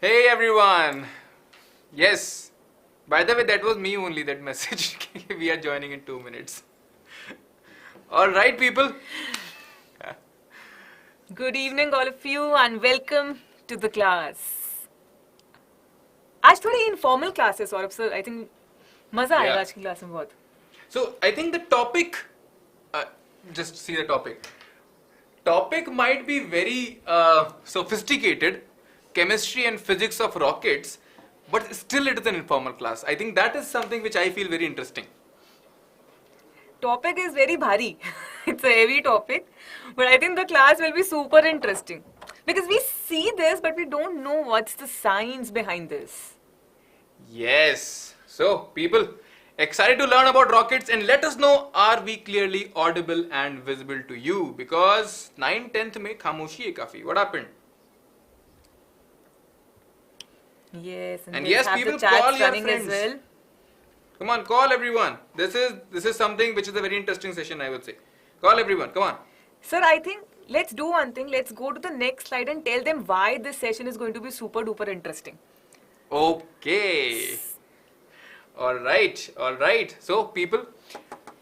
Hey everyone. Yes. By the way, that was me only that message. We are joining in 2 minutes. All right, people. Good evening, all of you, and welcome to the class. आज थोड़ी informal class है Saurabh sir. I think मजा आएगा आज की class में बहुत. So I think the topic, just see the topic. Topic might be very sophisticated, chemistry and physics of rockets, but still it is an informal class. I think that is something which I feel very interesting. Topic is very bhari. It's a heavy topic, but I think the class will be super interesting because we see this, but we don't know what's the science behind this. Yes. So people, excited to learn about rockets, and let us know, are we clearly audible and visible to you? Because 9th 10th में खामोशी है काफी. What happened? Yes, and yes, people, call your friends. As well. Come on, call everyone. This is something which is a very interesting session, I would say. Call everyone. Come on. Sir, I think let's do one thing. Let's go to the next slide and tell them why this session is going to be super duper interesting. Okay. All right. So people,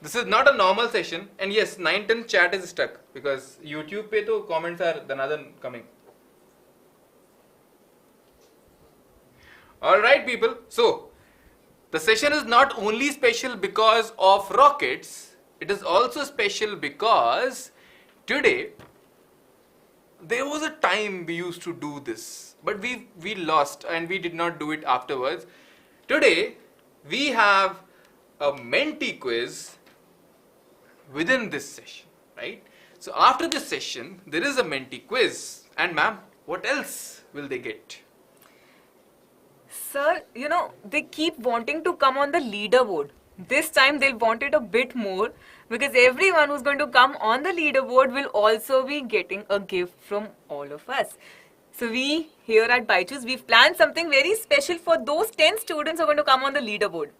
this is not a normal session, and yes, 9-10 chat is stuck because YouTube pe to comments are another coming. All right, people. So the session is not only special because of rockets, it is also special because today there was a time we used to do this, but we lost and we did not do it afterwards. Today we have a Mentee quiz within this session, right? So after this session, there is a Mentee quiz. And ma'am, what else will they get? Sir, you know, they keep wanting to come on the leaderboard. This time they'll want it a bit more because everyone who's going to come on the leaderboard will also be getting a gift from all of us. So we here at BYJU'S, we've planned something very special for those 10 students who are going to come on the leaderboard.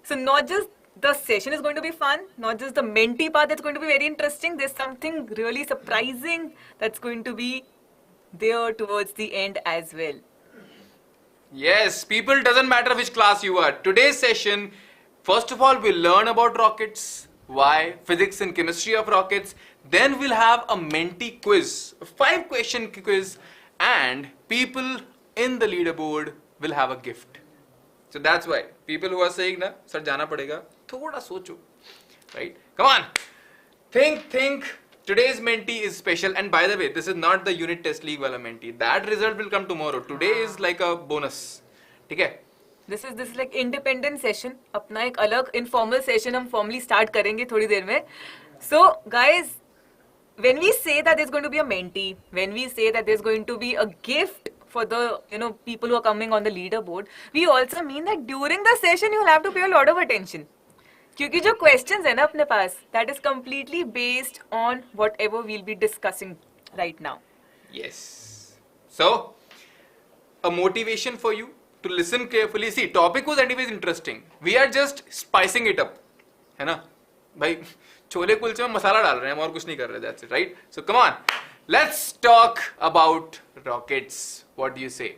So not just the session is going to be fun, not just the Mentee part that's going to be very interesting, there's something really surprising that's going to be there towards the end as well. Yes, people, doesn't matter which class you are. Today's session, first of all, we'll learn about rockets, why, physics and chemistry of rockets. Then we'll have a Mentee quiz, a 5-question quiz, and people in the leaderboard will have a gift. So that's why people who are saying na sir jana padega, thoda socho, right? Come on, think. Today's Mentee is special, and by the way, this is not the unit test league wala Mentee. That result will come tomorrow. Today is like a bonus. Okay? This is like independent session. अपना एक अलग informal session हम formally start करेंगे थोड़ी देर में. So guys, when we say that there's going to be a Mentee, when we say that there's going to be a gift for the people who are coming on the leaderboard, we also mean that during the session you'll have to pay a lot of attention. क्योंकि जो questions है ना अपने पास, that is completely based on whatever we'll be discussing right now. Yes. So, a motivation for you to listen carefully. See, topic was anyways interesting. We are just spicing it up. है ना? भाई छोले कुलचे में मसाला डाल रहे हैं, हम और कुछ नहीं कर रहे. That's it, right? So come on, let's talk about rockets. What do you say?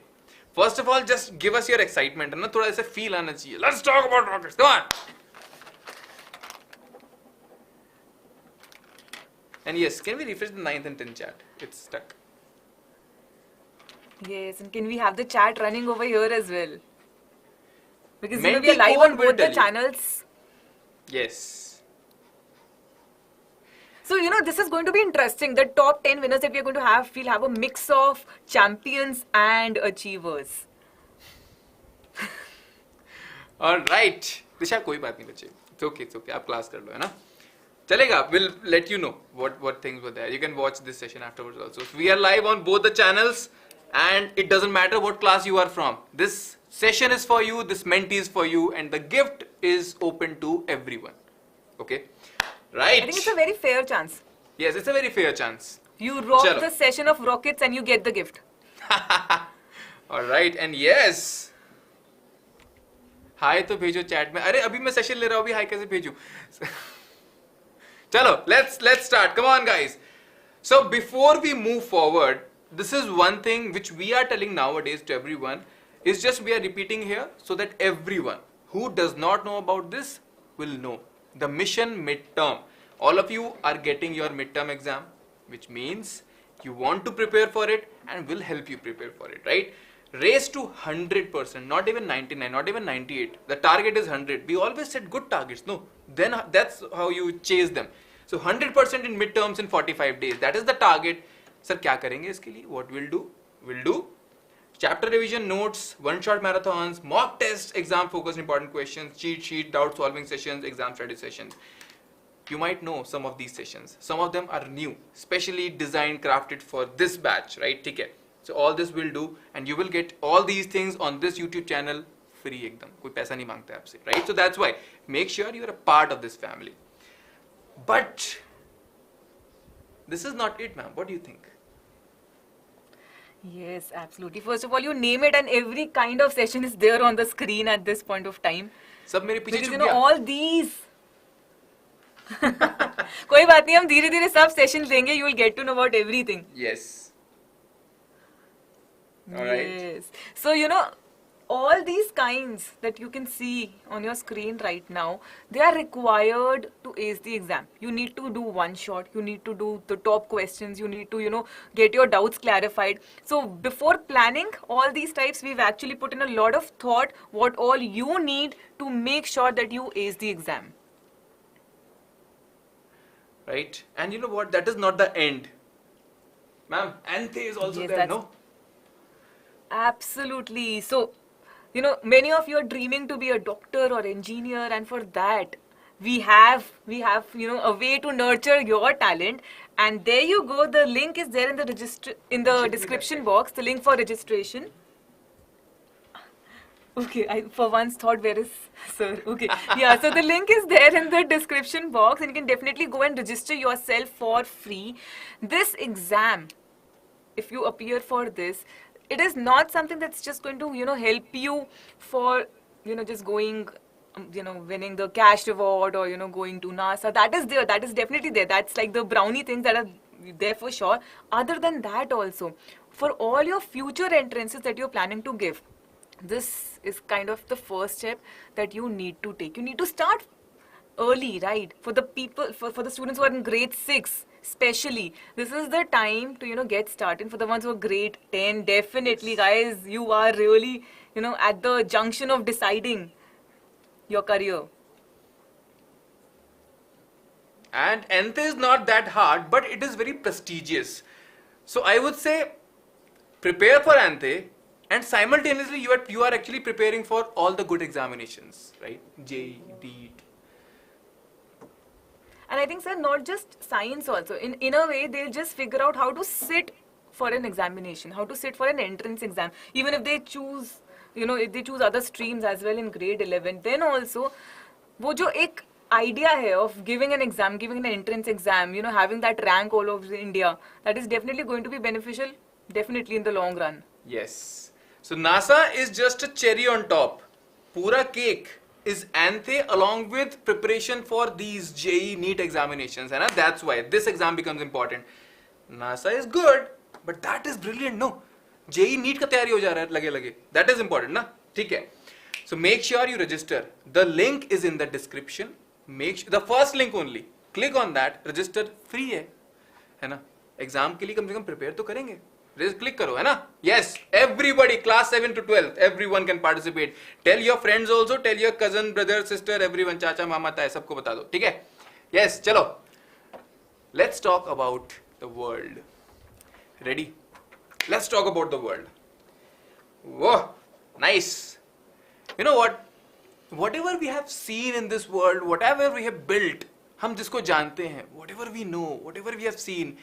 First of all, just give us your excitement, है ना? थोड़ा ऐसे feel आना चाहिए. Let's talk about rockets. Come on. And yes, can we refresh the 9th and 10th chat? It's stuck. Yes, and can we have the chat running over here as well? Because Mentee we are live on both the channels. Yes. So, this is going to be interesting. The top 10 winners that we are going to have, we'll have a mix of champions and achievers. All right. दिशा कोई बात नहीं बच्चे. It's okay. आप class कर लो है ना. चलेगा. We'll let you know what things were there. You can watch this session afterwards also. So we are live on both the channels, and it doesn't matter what class you are from. This session is for you. This Mentee is for you, and the gift is open to everyone. Okay. Right. I think it's a very fair chance. Yes, it's a very fair chance. You rock the session of rockets and you get the gift. All right, and yes. Hi तो भेजो chat में. अरे अभी मैं session ले रहा हूँ अभी hi कैसे भेजूँ? चलो, let's start. Come on, guys. So before we move forward, this is one thing which we are telling nowadays to everyone, is just we are repeating here so that everyone who does not know about this will know. The mission midterm. All of you are getting your midterm exam, which means you want to prepare for it and will help you prepare for it, right? Race to 100%, not even 99, not even 98. The target is 100. We always set good targets, no? Then that's how you chase them. So 100% in midterms in 45 days. That is the target. Sir, क्या करेंगे इसके लिए? What we'll do? We'll do chapter revision notes, one-shot marathons, mock tests, exam-focused important questions, cheat sheet, doubt-solving sessions, exam study sessions. You might know some of these sessions. Some of them are new, specially designed, crafted for this batch, right? ठीक है. So all this we'll do, and you will get all these things on this YouTube channel free एकदम. कोई पैसा नहीं मांगता है आपसे, right? So that's why make sure you are a part of this family. But this is not it, ma'am. What do you think? Yes, absolutely. First of all, you name it, and every kind of session is there on the screen at this point of time. सब मेरे पीछे Because छुप you know गया. all these. कोई बात नहीं, हम धीरे धीरे सब सेशंस देंगे. You will get to know about everything. Yes. All right. Yes. So you know, all these kinds that you can see on your screen right now, they are required to ace the exam. You need to do one shot. You need to do the top questions. You need to, you know, get your doubts clarified. So before planning all these types, we've actually put in a lot of thought what all you need to make sure that you ace the exam. Right. And you know what? That is not the end. Ma'am, Anthe is also Yes, there, that's- no? Absolutely. So, you know, many of you are dreaming to be a doctor or engineer, and for that, we have, you know, a way to nurture your talent. And there you go. The link is there in the description box. The link for registration. Okay, I for once thought, where is sir? Okay, yeah. So the link is there in the description box, and you can definitely go and register yourself for free. This exam, if you appear for this, it is not something that's just going to, you know, help you for, you know, just going, you know, winning the cash reward or, you know, going to NASA. That is there. That is definitely there. That's like the brownie things that are there for sure. Other than that also, for all your future entrances that you're planning to give, this is kind of the first step that you need to take. You need to start early, right? For the people, for the students who are in grade 6, especially, this is the time to, you know, get started. For the ones who are grade 10, definitely, guys, you are really, you know, at the junction of deciding your career. And Anthe is not that hard, but it is very prestigious. So I would say prepare for Anthe, and simultaneously you are actually preparing for all the good examinations, right? JEE, DEET. And I think, sir, not just science also. In a way, they'll just figure out how to sit for an examination, how to sit for an entrance exam. Even if they choose, you know, if they choose other streams as well in grade 11, then also, वो जो एक idea hai of giving an exam, giving an entrance exam, you know, having that rank all over India, that is definitely going to be beneficial, definitely in the long run. Yes. So NASA is just a cherry on top. Pura cake is Anthe along with preparation for these JEE NEET examinations. And that's why this exam becomes important. NASA is good, but that is brilliant, no? JEE NEET का तैयारी हो जा रहा है लगे लगे. That is important, ना? ठीक है. So make sure you register. The link is in the description. Make sure, the first link only. Click on that. Register free है ना? Exam के लिए कम से कम prepare तो करेंगे. Click करो है ना? Yes, everybody, class 7 to 12, everyone can participate. Tell your friends also, tell your cousin, brother, sister, everyone, चाचा, मामा, ताया, सबको बता दो. ठीक है? Yes, चलो. Let's talk about the world. Ready? Let's talk about the world. Whoa, nice. You know what? Whatever we have seen in this world, whatever we have built, हम जिसको जानते हैं, whatever we know, whatever we have seen,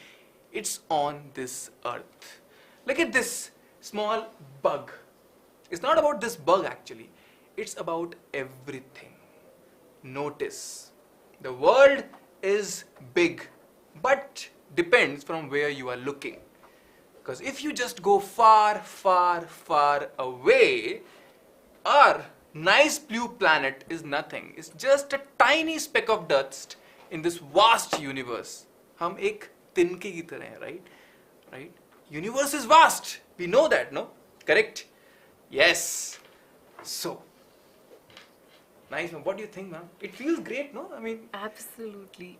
it's on this earth. Look at this small bug. It's not about this bug actually. It's about everything. Notice, the world is big, but depends from where you are looking. Because if you just go far, far, far away, our nice blue planet is nothing. It's just a tiny speck of dust in this vast universe. हम एक तिनके की तरह हैं, right? Right? universe is vast. We know that, no? Correct? Yes. So, nice, ma'am. What do you think, ma'am? It feels great, no? I mean, Absolutely.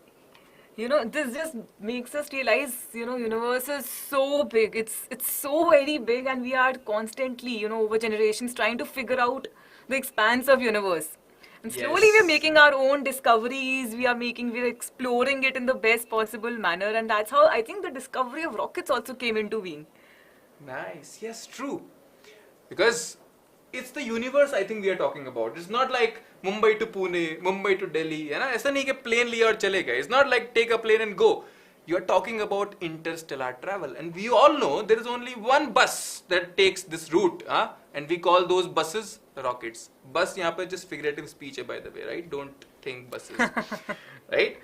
You know, this just makes us realize, you know, universe is so big. It's so very big, and we are constantly, you know, over generations trying to figure out the expanse of universe. And slowly we're yes. making our own discoveries. We're exploring it in the best possible manner, and that's how I think the discovery of rockets also came into being. Nice. Yes, true. Because it's the universe I think we are talking about. It's not like Mumbai to Pune, Mumbai to Delhi. है ना ऐसा नहीं कि plane लिया और चले गए. It's not like take a plane and go. You are talking about interstellar travel, and we all know there is only one bus that takes this route, and we call those buses rockets. Bus यहाँ पे just figurative speech है, by the way, right? Don't think buses, right?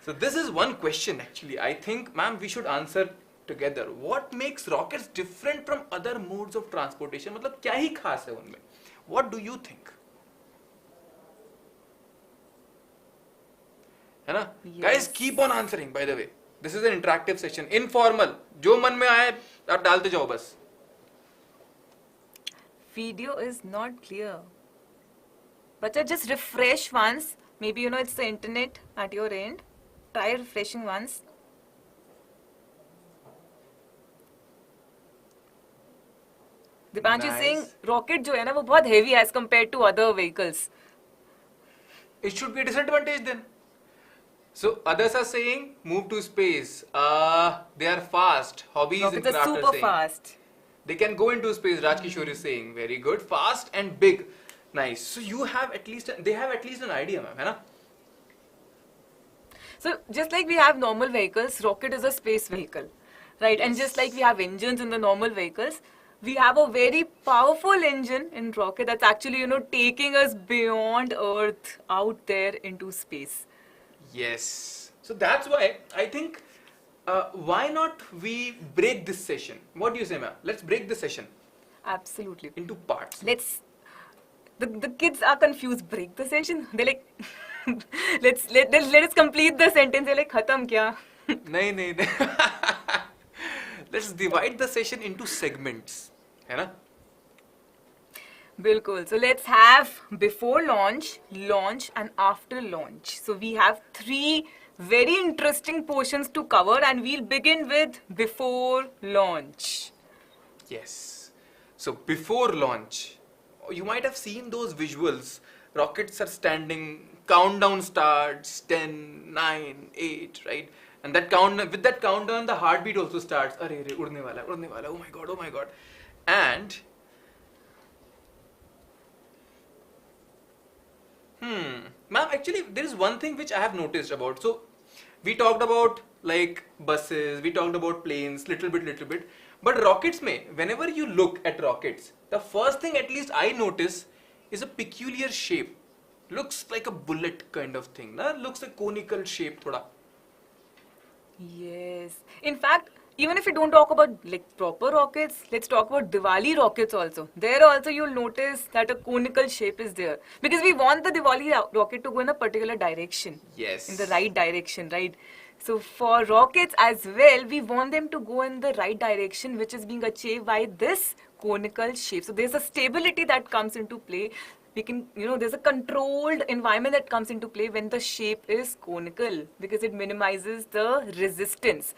So this is one question actually. I think, ma'am, we should answer together. What makes rockets different from other modes of transportation? मतलब क्या ही खास है उनमें? What do you think? है ना? Guys, keep on answering. By the way, this is an interactive session, informal. जो मन में आए आप डालते जाओ बस. Video is not clear. But just refresh once. Maybe, you know, it's the internet at your end. Try refreshing once. Dipanshu is saying rocket जो है ना वो बहुत heavy as compared to other vehicles. It should be a disadvantage then. So others are saying move to space. They are fast. Hobbies and Rockets are craft are super saying fast. they can go into space. Raj Kishore is saying very good, fast and big. Nice. So you have at least they have at least an idea, ma'am, है ना? So just like we have normal vehicles, rocket is a space vehicle, right? And just like we have engines in the normal vehicles, we have a very powerful engine in rocket that's actually, you know, taking us beyond Earth out there into space. Yes. So that's why I think why not we break this session? What do you say, ma'am? Let's break the session Absolutely. into parts. The kids are confused. Break the session. They're like, let us complete the sentence. They're like, khatam kya? नहीं. Let's divide the session into segments. है ना? Bilkul. So let's have before launch, launch, and after launch. So we have 3 very interesting portions to cover, and we'll begin with before launch. Yes. So before launch, you might have seen those visuals. Rockets are standing, countdown starts, 10, 9, 8, right? And that with that countdown, the heartbeat also starts. Arre, udne wala, oh my god. And ma'am, actually there is one thing which I have noticed about. So we talked about like buses, we talked about planes, little bit. But rockets whenever you look at rockets, the first thing at least I notice is a peculiar shape. Looks like a bullet kind of thing. Na? Looks like conical shape thoda. Yes. In fact, even if we don't talk about like proper rockets, let's talk about Diwali rockets also. There also you'll notice that a conical shape is there. Because we want the Diwali rocket to go in a particular direction. Yes. In the right direction, right? So for rockets as well, we want them to go in the right direction, which is being achieved by this conical shape. So there's a stability that comes into play. We can, you know, there's a controlled environment that comes into play when the shape is conical because it minimizes the resistance.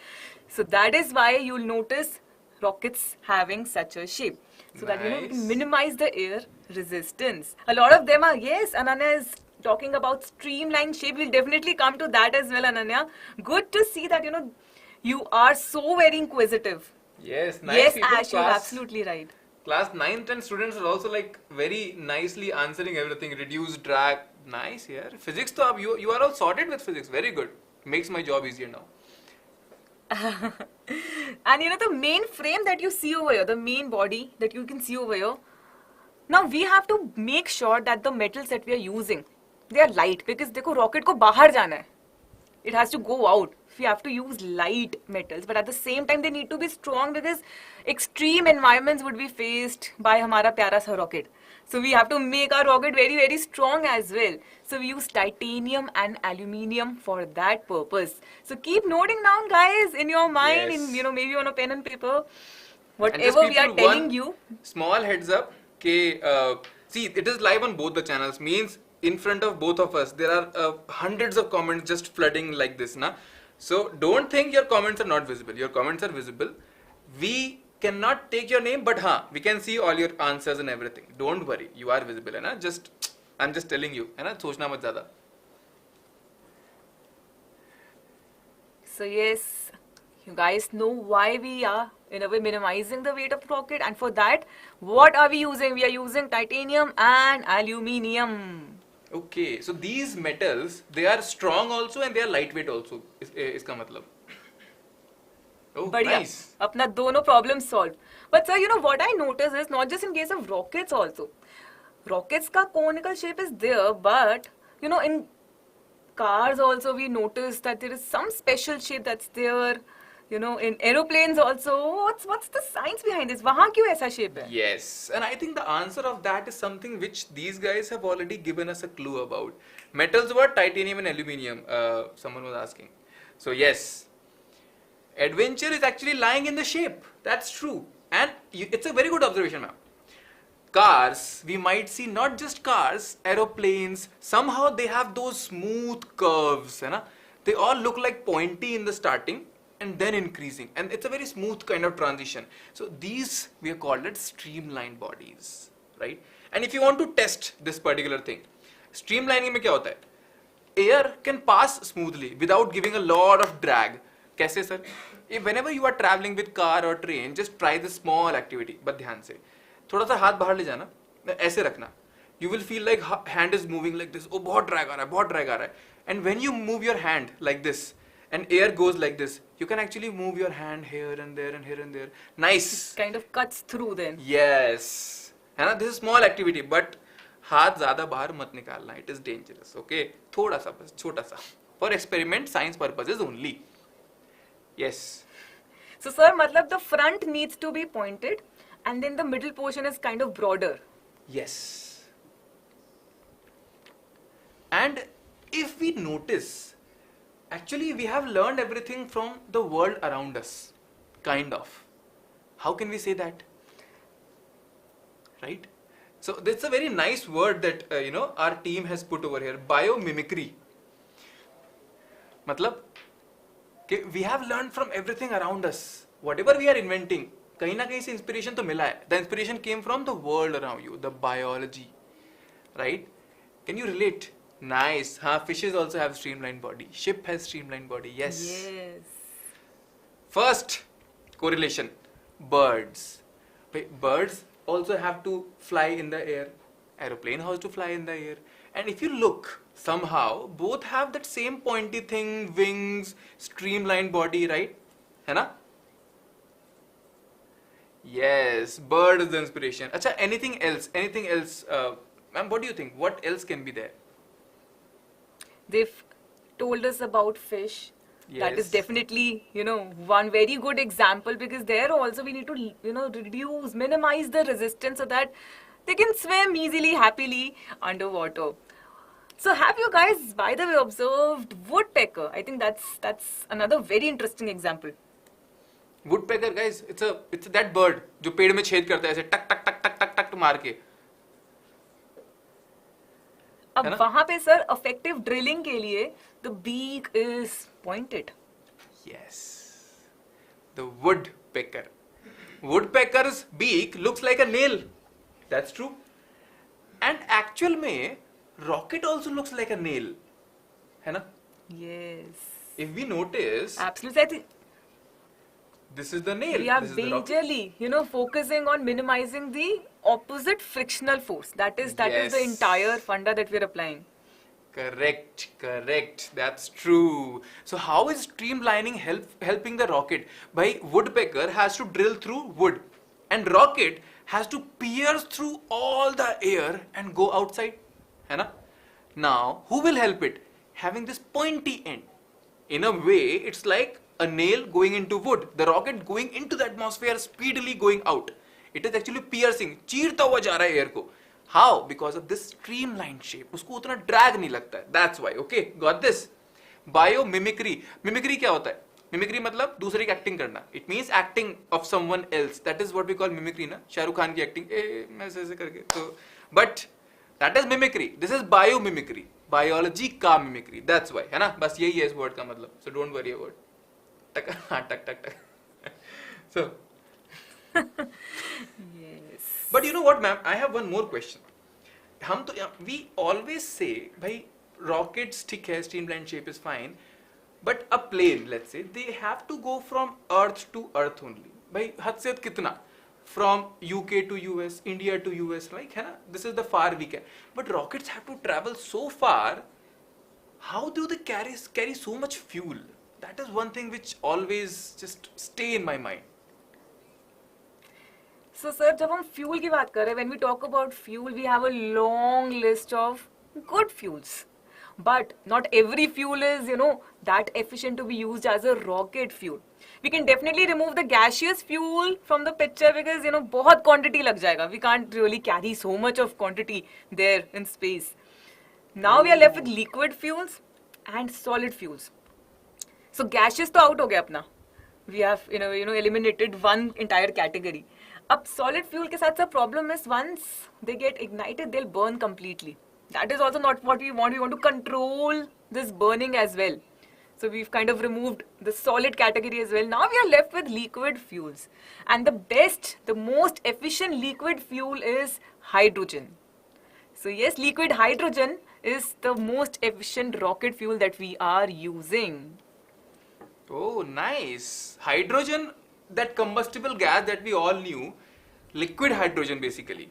So that is why you'll notice rockets having such a shape. So that, you know, we can minimize the air resistance. A lot of them are, yes, Ananya is talking about streamline shape. We'll definitely come to that as well, Ananya. Good to see that, you know, you are so very inquisitive. Yes, nice. Yes, people. Ash, you're absolutely right. Class 9th and students are also like very nicely answering everything. Reduce drag. Nice, yeah. Physics, to you are all sorted with physics. Very good. Makes my job easier now. And you know the main frame that you see over here, the main body that you can see over here. Now we have to make sure that the metals that we are using, they are light because देखो rocket को बाहर जाना है. It has to go out. We have to use light metals, but at the same time they need to be strong because extreme environments would be faced by हमारा प्यारा सा rocket. So we have to make our rocket very, very strong as well. So we use titanium and aluminium for that purpose. So keep noting down, guys, in your mind, Yes. in maybe on a pen and paper, And just whatever we are people, telling one you. small heads up. Okay, see, it is live on both the channels. Means in front of both of us, there are hundreds of comments just flooding like this, na. So don't think your comments are not visible. Your comments are visible. We cannot take your name, but we can see all your answers and everything. Don't worry, you are visible, है ना? I'm just telling you, है ना? सोचना मत ज़्यादा. So yes, you guys know why we are in a way minimizing the weight of the rocket, and for that, what are we using? We are using titanium and aluminium. Okay, so these metals, they are strong also and they are lightweight also. इसका मतलब. Oh, बढ़िया, nice. अपना दोनों problem solved. But sir, you know what I notice is not just in case of rockets also. Rockets का conical shape is there, but you know in cars also we notice that there is some special shape that's there. You know, in aeroplanes also. What's the science behind this? वहाँ क्यों ऐसा shape है? Yes, and I think the answer of that is something which these guys have already given us a clue about. Metals were titanium and aluminium. Someone was asking. So yes, adventure is actually lying in the shape. That's true, and it's a very good observation, ma'am. Cars, we might see not just cars, aeroplanes. Somehow they have those smooth curves, है ना? They all look like pointy in the starting and then increasing, and it's a very smooth kind of transition. So these we are called as streamlined bodies, right? And if you want to test this particular thing, streamlining में क्या होता है? Air can pass smoothly without giving a lot of drag. कैसे sir? If whenever you are traveling with car or train, just try this small activity. but ध्यान से थोड़ा सा हाथ बाहर ले जाना, ऐसे रखना. You will feel like hand is moving like this. Oh, बहुत drag आ रहा है, बहुत drag आ रहा है. And when you move your hand like this, and air goes like this, you can actually move your hand here and there and here and there. Nice. It kind of cuts through then. Yes. है ना? This is small activity, but हाथ ज़्यादा बाहर मत निकालना. It is dangerous. Okay? थोड़ा सा बस, छोटा सा. For experiment, science purposes only. Yes. So sir, matlab the front needs to be pointed, and then the middle portion is kind of broader. Yes. And if we notice, actually we have learned everything from the world around us, kind of. How can we say that? Right? So that's a very nice word that our team has put over here, biomimicry. Matlab, we have learned from everything around us. Whatever we are inventing, कहीं ना कहीं से inspiration तो मिला है. The inspiration came from the world around you, the biology, right? Can you relate? Nice. Fishes also have streamlined body. Ship has streamlined body. Yes. Yes. First correlation, birds. Birds also have to fly in the air. Aeroplane has to fly in the air. And if you look, somehow both have that same pointy thing, wings, streamlined body, right? है ना? Yes, bird is the inspiration. Acha, anything else? Ma'am, what do you think? What else can be there? They've told us about fish. That is Yes. definitely, one very good example, because there also we need to, reduce, minimize the resistance so that they can swim easily, happily underwater. So have you guys, by the way, observed woodpecker? I think that's another very interesting example. Woodpecker, guys, it's that bird जो पेड़ में छेद करता है ऐसे टक टक टक टक टक टक मार के. अब वहाँ पे सर effective drilling के लिए the beak is pointed. Yes, the woodpecker. Woodpecker's beak looks like a nail. That's true. And actual में rocket also looks like a nail. है ना? Yes. If we notice, Absolutely. I think this is the nail. we are This is the rocket. majorly, focusing on minimizing the opposite frictional force. That is the Yes. entire funda that we're applying. Correct. That's true. So how is streamlining helping the rocket? By woodpecker has to drill through wood, and rocket has to pierce through all the air and go outside. है ना? Now, who will help it? Having this pointy end. In a way, it's like a nail going into wood. The rocket going into the atmosphere, speedily going out. It is actually piercing. चीरता हुआ जा रहा है air को. How? Because of this streamlined shape. उसको उतना drag नहीं लगता है. That's why. Okay, got this? Biomimicry. Mimicry क्या होता है? Mimicry मतलब दूसरे की acting करना. It means acting of someone else. That is what we call mimicry ना. शाहरुख खान की acting. मैं ऐसे करके तो. But that is mimicry. This is biomimicry. Biology का mimicry. That's why. है ना? बस यही है इस word का मतलब. So don't worry about. टक टक टक टक. So. Yes. But you know what, ma'am? I have one more question. We always say, भाई rockets ठीक है, streamlined shape is fine, but a plane, let's say, they have to go from Earth to Earth only. भाई हद से हद कितना? From UK to US, India to US, like है ना? This is the far we can. But rockets have to travel so far. How do they carry so much fuel? That is one thing which always just stay in my mind. So sir, जब हम fuel की बात कर रहे हैं, when we talk about fuel, we have a long list of good fuels. But not every fuel is, that efficient to be used as a rocket fuel. We can definitely remove the gaseous fuel from the picture because, बहुत quantity लग जाएगा. We can't really carry so much of quantity there in space. Now we are left with liquid fuels and solid fuels. So gaseous तो out हो गया अपना. We have, eliminated one entire category. अब solid fuel के साथ problem is once they get ignited, they'll burn completely. That is also not what we want. We want to control this burning as well. So we've kind of removed the solid category as well. Now we are left with liquid fuels. And the most efficient liquid fuel is hydrogen. So yes, liquid hydrogen is the most efficient rocket fuel that we are using. Oh, nice. Hydrogen, that combustible gas that we all knew, liquid hydrogen basically.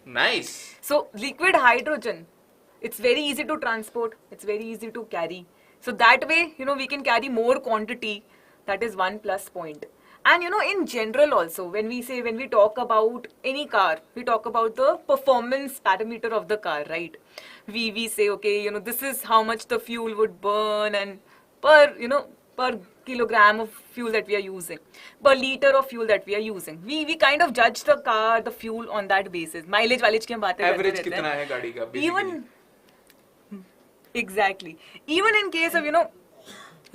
Nice. So liquid hydrogen, it's very easy to transport, it's very easy to carry. So that way, we can carry more quantity. That is one plus point. And in general also, when we talk about any car, we talk about the performance parameter of the car, right? We say, okay, this is how much the fuel would burn and per kilogram of fuel that we are using, per liter of fuel that we are using. We kind of judge the car, the fuel on that basis. Mileage की हम बातें करते रहते हैं. Average कितना है गाड़ी का basically. Exactly. Even in case of,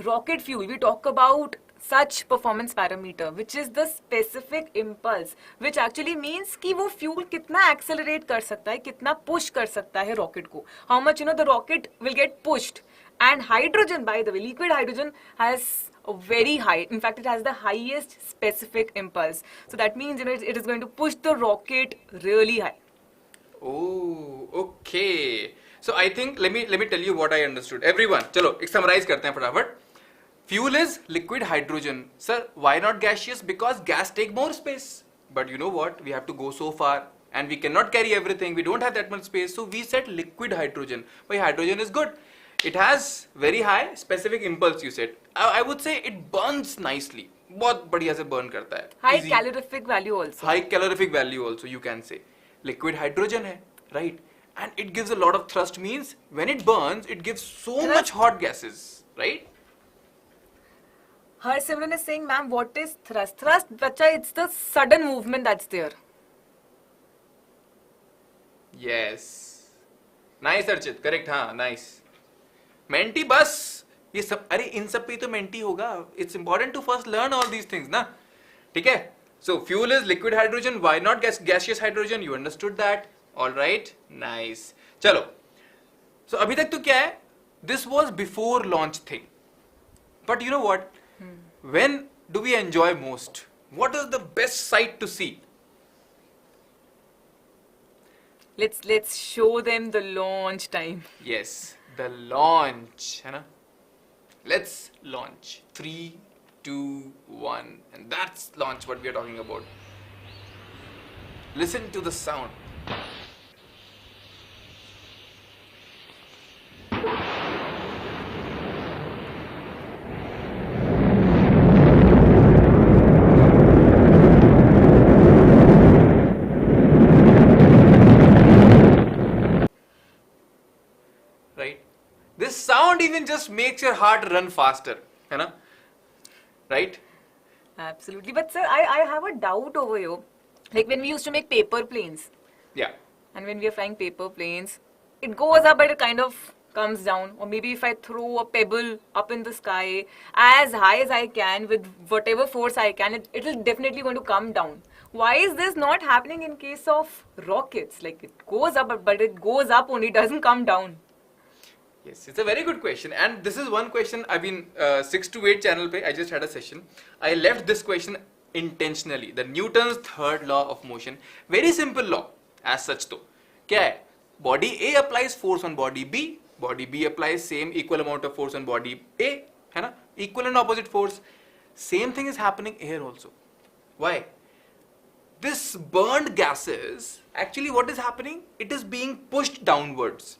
rocket fuel, we talk about such performance parameter, which is the specific impulse, which actually means कि वो fuel कितना accelerate कर सकता है, कितना push कर सकता है rocket को. How much, the rocket will get pushed. And hydrogen, by the way, liquid hydrogen has a very high, in fact, it has the highest specific impulse. So that means, it is going to push the rocket really high. Oh, okay. So I think, let me tell you what I understood. Everyone, चलो, एक summarize करते हैं फटाफट. Fuel is liquid hydrogen. Sir, why not gaseous? Because gas take more space. But you know what? We have to go so far. And we cannot carry everything. We don't have that much space. So we said liquid hydrogen. But hydrogen is good. It has very high specific impulse, you said. I would say it burns nicely. बहुत बढ़िया से burn करता है. High Easy. calorific value also. High calorific value also, you can say. Liquid hydrogen है, right? And it gives a lot of thrust, means when it burns, it gives so much hot gases, right? Her Simran is saying, ma'am, what is thrust? Thrust, bacha, it's the sudden movement that's there. Yes. Nice, Archit. Correct, हाँ, nice. Mentee बस ये सब अरे इन सब पे तो Mentee होगा. It's important to first learn all these things ना. ठीक है? So fuel is liquid hydrogen. Why not gaseous hydrogen? You understood that? All right. Nice. चलो. So अभी तक तो क्या है? This was before launch thing. But you know what? When do we enjoy most? What is the best sight to see? Let's show them the launch time. Yes, the launch, है ना? Let's launch. 3, 2, 1, and that's launch what we are talking about. Listen to the sound. This sound even just makes your heart run faster, है ना? Right? Absolutely. But sir, I have a doubt over here. Like when we used to make paper planes. Yeah. And when we are flying paper planes, it goes up but it kind of comes down. Or maybe if I throw a pebble up in the sky as high as I can with whatever force I can, it'll definitely going to come down. Why is this not happening in case of rockets? Like it goes up but it goes up only, doesn't come down. Yes, it's a very good question, and this is one question I've been 6 to 8 channel pe. I just had a session. I left this question intentionally. The Newton's third law of motion, very simple law as such. तो क्या है? Body A applies force on body B. Body B applies same equal amount of force on body A. है ना? Equal and opposite force. Same thing is happening here also. Why? This burned gases, actually what is happening? It is being pushed downwards.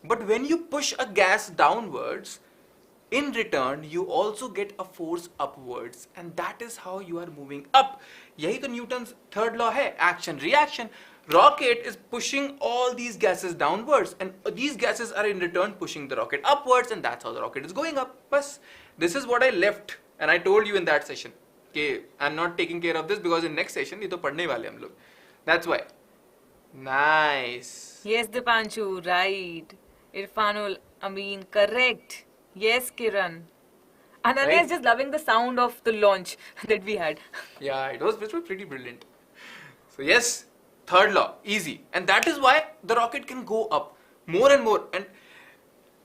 But when you push a gas downwards, in return you also get a force upwards, and that is how you are moving up. यही तो Newton's third law है, action reaction. Rocket is pushing all these gases downwards, and these gases are in return pushing the rocket upwards, and that's how the rocket is going up. Bas, this is what I left, and I told you in that session. Okay, I'm not taking care of this because in next session ये तो पढ़ने वाले हम लोग. That's why. Nice. Yes, Dipanshu, right. Irfanul, Amin, correct. Yes, Kiran. Ananya Right. is just loving the sound of the launch that we had. Yeah, it was pretty brilliant. So yes, third law, easy. And that is why the rocket can go up more and more. And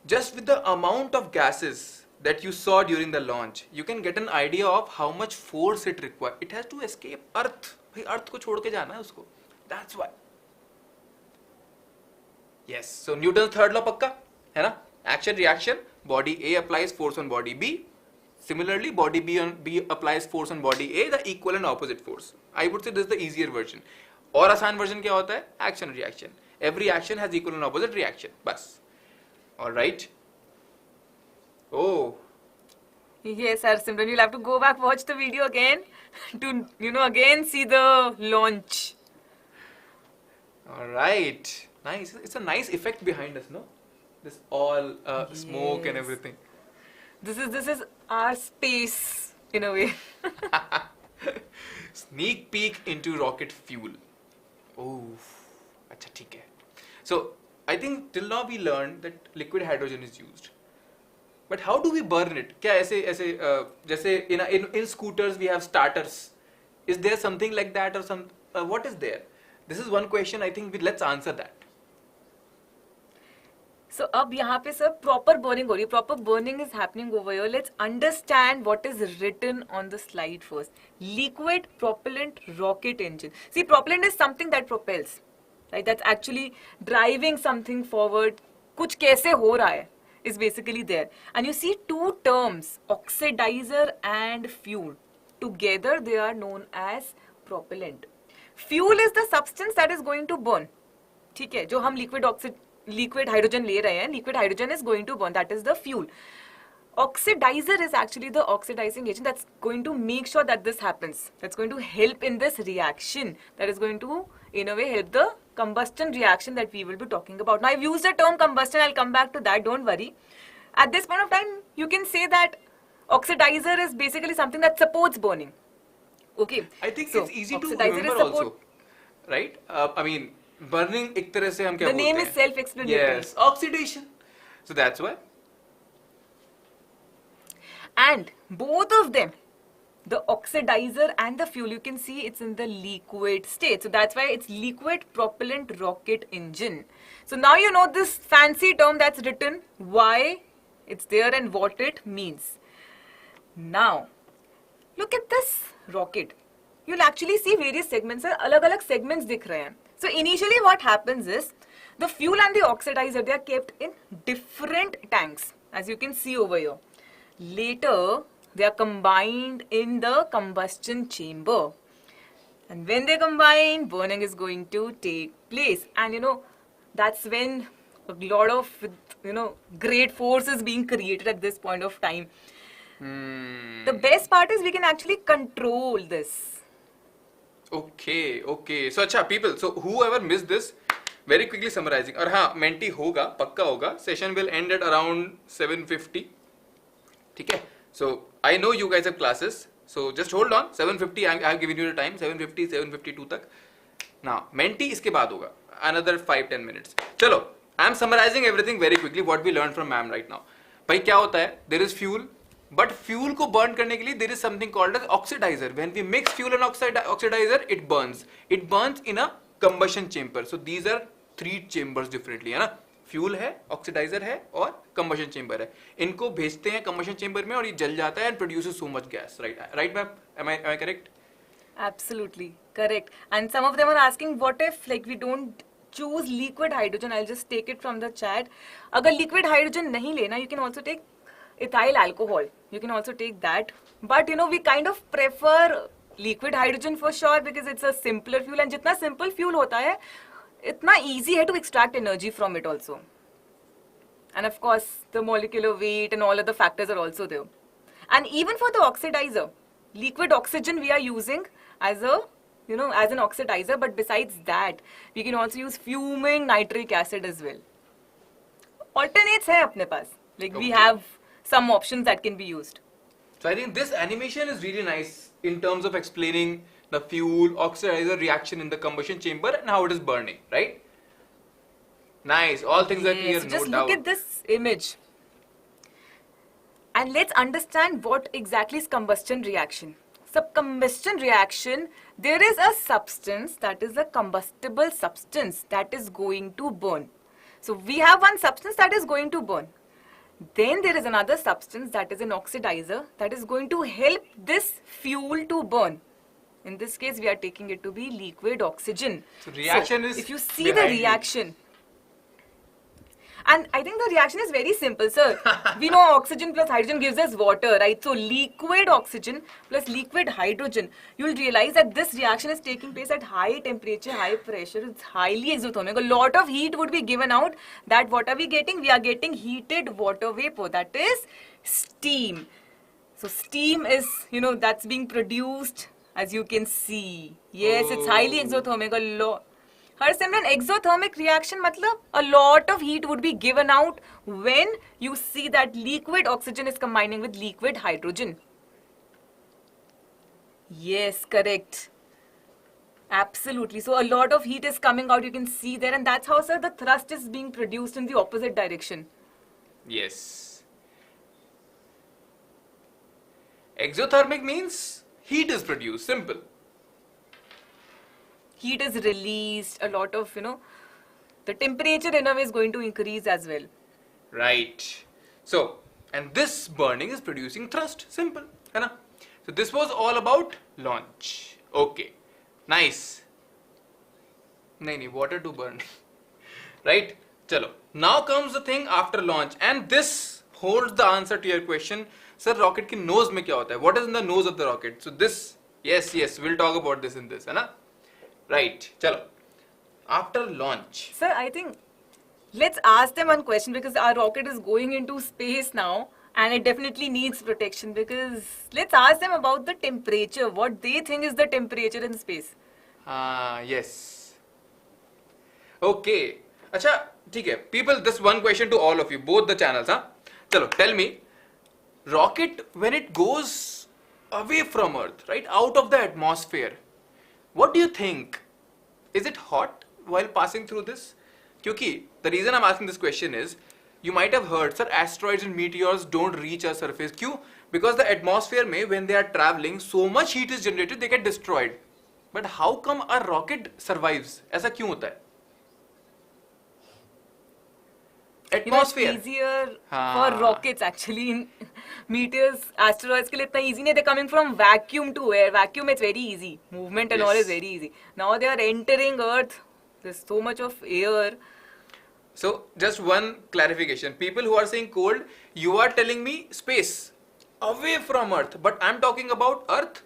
just with the amount of gases that you saw during the launch, you can get an idea of how much force it requires. It has to escape Earth. भाई Earth को छोड़ के जाना है उसको. That's why. Yes, so Newton's third law पक्का है ना? Action reaction. Body A applies force on body B. Similarly, body B applies force on body A, the equal and opposite force. I would say this is the easier version. और आसान version क्या होता है? Action reaction. Every action has equal and opposite reaction. बस. All right. Oh. Yes, sir, Simran, you'll have to go back, watch the video again to, again see the launch. All right. Nice. It's a nice effect behind us, no? This all smoke and Yes. everything. This is our space in a way. Sneak peek into rocket fuel. Oh, अच्छा ठीक है. So I think till now we learned that liquid hydrogen is used. But how do we burn it? क्या ऐसे जैसे in scooters we have starters. Is there something like that or some? What is there? This is one question. I think let's answer that. So अब यहाँ पे sir proper burning हो रही है. Proper burning is happening over here. Let's understand what is written on the slide first. Liquid propellant rocket engine. See, propellant is something that propels, right? That's actually driving something forward. कुछ कैसे हो रहा है is basically there. And you see two terms, oxidizer and fuel. Together they are known as propellant. Fuel is the substance that is going to burn. ठीक है, जो हम liquid hydrogen ले रहे हैं, liquid hydrogen is going to burn, that is the fuel. Oxidizer is actually the oxidizing agent that's going to make sure that this happens. That's going to help in this reaction. That is going to, in a way, help the combustion reaction that we will be talking about. Now, I've used the term combustion. I'll come back to that. Don't worry. At this point of time, you can say that oxidizer is basically something that supports burning. Okay. I think So, it's easy to oxidizer is remember support- also, right? I mean, burning एक तरह से हम क्या The बोलते name हैं? is self-explanatory. Yes, oxidation. So that's why. And both of them, the oxidizer and the fuel, you can see it's in the liquid state. So that's why it's liquid propellant rocket engine. So now you know this fancy term that's written, why it's there and what it means. Now, look at this rocket. You'll actually see various segments. अलग-अलग segments दिख रहे हैं. So initially what happens is, the fuel and the oxidizer, they are kept in different tanks, as you can see over here. Later, they are combined in the combustion chamber. And when they combine, burning is going to take place. And that's when a lot of, great force is being created at this point of time. The best part is we can actually control this. Okay. So अच्छा people, so whoever missed this, very quickly summarizing. और हाँ, Mentee होगा, पक्का होगा. Session will end at around 7:50. ठीक है? So I know you guys have classes, so just hold on. 7:50 I have given you the time. 7:50, 7:52 तक. Now Mentee इसके बाद होगा. another 5-10 minutes. Chalo, I'm summarizing everything very quickly what we learned from ma'am right now. भाई क्या होता है? There is fuel, but fuel को burn करने के लिए there is something called as oxidizer. When we mix fuel and oxidizer, it burns. It burns in a combustion chamber. So these are 3 chambers differently, है ना? Fuel है, oxidiser है और combustion chamber है. इनको भेजते हैं कंबशन चेंबर में और ये जल जाता है and produces so much gas. Right ma'am, am I correct? Absolutely correct. And some of them are asking, what if like we don't choose liquid hydrogen? I'll just take it from the chat. अगर liquid hydrogen नहीं लेना, you can also take ethyl alcohol. You can also take that. But you know, we kind of prefer liquid hydrogen for sure because it's a simpler fuel, and जितना simple fuel होता है, इतना easy है to extract energy from it also. And of course, the molecular weight and all other factors are also there. And even for the oxidizer, liquid oxygen we are using as a, you know, as an oxidizer, but besides that, we can also use fuming nitric acid as well. Alternates hai apne paas. Like we have some options that can be used. So I think this animation is really nice in terms of explaining the fuel oxidizer reaction in the combustion chamber and how it is burning, right? Nice, all things are clear, So no just doubt. look at this image. And let's understand what exactly is combustion reaction. So combustion reaction, there is a substance that is a combustible substance that is going to burn. So we have one substance that is going to burn. Then there is another substance that is an oxidizer that is going to help this fuel to burn. In this case, we are taking it to be liquid oxygen. So reaction is if you see the behind it. reaction, and I think the reaction is very simple, sir. We know oxygen plus hydrogen gives us water, right? So liquid oxygen plus liquid hydrogen. You'll realize that this reaction is taking place at high temperature, high pressure. It's highly exothermic. A lot of heat would be given out. That what are we getting? We are getting heated water vapor. That is steam. So steam is, you know, that's being produced, as you can see. Yes, it's highly exothermic. A lot. Harsimran, exothermic reaction matlab a lot of heat would be given out when you see that liquid oxygen is combining with liquid hydrogen. Yes, correct. Absolutely. So a lot of heat is coming out, you can see there, and that's how, sir, the thrust is being produced in the opposite direction. Yes. Exothermic means heat is produced, simple. Heat is released, a lot of, you know, the temperature in a way is going to increase as well. Right. So, and this burning is producing thrust, simple. है ना? So this was all about launch. Okay. Nice. नहीं, water to burn. Right? Chalo. Now comes the thing after launch, and this holds the answer to your question. Sir, rocket की nose में क्या होता है? What is in the nose of the rocket? So this, yes, we'll talk about this in this, है ना? Right. Chalo. After launch. Sir, I think let's ask them one question because our rocket is going into space now and it definitely needs protection, because let's ask them about the temperature, what they think is the temperature in space. Yes. Okay. Acha, ठीक है. People, this one question to all of you, both the channels, huh? Chalo, tell me, rocket when it goes away from Earth, right, out of the atmosphere, what do you think? Is it hot while passing through this? Kyunki the reason I'm asking this question is, you might have heard, sir, asteroids and meteors don't reach our surface. Kyun? Because the atmosphere mein, when they are traveling, so much heat is generated, they get destroyed. But how come a rocket survives? ऐसा क्यों होता है? Atmosphere. You know, it's easier for rockets actually. In meteors, asteroids ke liye itna easy nahi. They're coming from vacuum to air. Vacuum, it's very easy. Movement and all is very easy. Now they are entering Earth. There's so much of air. So just one clarification. People who are saying cold, you are telling me space, away from Earth. But I'm talking about Earth.